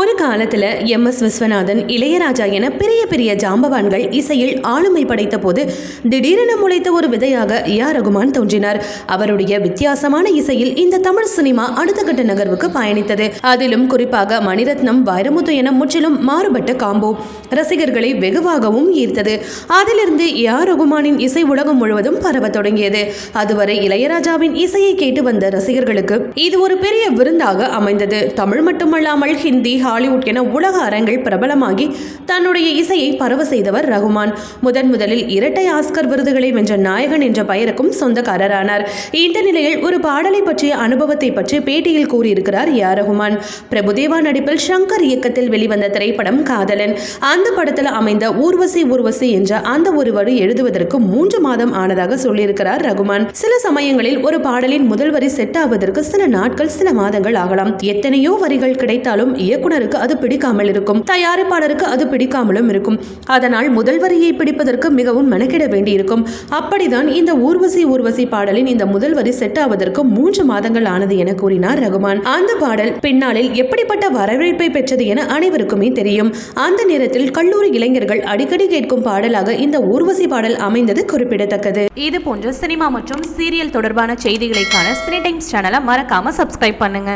ஒரு காலத்துல எம்.எஸ். விஸ்வநாதன், இளையராஜா என பெரிய பெரிய ஜாம்பவான்கள் இசையில் ஆளுமை படைத்த போது திடீரென முளைத்த ஒரு விதையாக ஏ.ஆர். ரகுமான் தோன்றினார். அவருடைய வித்தியாசமான இசையில் இந்த தமிழ் சினிமா அடுத்த கட்ட நகர்வுக்கு பயணித்தது. அதிலும் குறிப்பாக மணிரத்னம், வைரமுத்து என முற்றிலும் மாறுபட்ட காம்போ ரசிகர்களை வெகுவாகவும் ஈர்த்தது. அதிலிருந்து ஏ.ஆர். ரகுமானின் இசை உலகம் முழுவதும் பரவ தொடங்கியது. அதுவரை இளையராஜாவின் இசையை கேட்டு வந்த ரசிகர்களுக்கு இது ஒரு பெரிய விருந்தாக அமைந்தது. தமிழ் மட்டுமல்லாமல் ஹிந்தி, ஹாலிவுட் என உலக அரங்கில் பிரபலமாகி தன்னுடைய இசையை பரவ செய்தவர் ரகுமான். முதலில் 2 ஆஸ்கர் விருதுகளை வென்ற நாயகன் என்ற பெயருக்கும் சொந்தக்காரரானார். இந்த நிலையில் ஒரு பாடலை பற்றிய அனுபவத்தை பற்றி பேட்டியில் கூறியிருக்கிறார் ஏ.ஆர். ரகுமான். பிரபுதேவா நடிப்பில் ஷங்கர் இயக்கத்தில் வெளிவந்த திரைப்படம் காதலன். அந்த படத்தில் அமைந்த ஊர்வசி என்ற அந்த ஒரு வரி எழுதுவதற்கு 3 மாதம் ஆனதாக சொல்லியிருக்கிறார் ரகுமான். சில சமயங்களில் ஒரு பாடலின் முதல் வரி செட் ஆவதற்கு சில நாட்கள், சில மாதங்கள் ஆகலாம். எத்தனையோ வரிகள் கிடைத்தாலும் இயக்குனருக்கு அது பிடிக்காமல் இருக்கும், தயாரிப்பாளருக்கு அது பிடிக்காமலும் இருக்கும். அதனால் முதல் வரியை பிடிப்பதற்கு மிகவும் மெனக்கிட வேண்டியிருக்கும். அப்படிதான் இந்த ஊர்வசி பாடலின் இந்த முதல் வரி செட் ஆவதற்கு 3 மாதங்கள் ஆனது என கூறினார் ரகுமான். அந்த பாடல் பின்னாளில் எப்படிப்பட்ட வரவேற்பை பெற்றது என அனைவருக்குமே தெரியும். அந்த நேரத்தில் கல்லூரி இளைஞர்கள் அடிக்கடி கேட்கும் பாடலாக இந்த ஊர்வசி பாடல் அமைந்தது குறிப்பிடத்தக்கது. இது போன்ற சினிமா மற்றும் சீரியல் தொடர்பான செய்திகளை காண சினி டைம்ஸ் சேனலை மறக்காம சப்ஸ்கிரைப் பண்ணுங்க.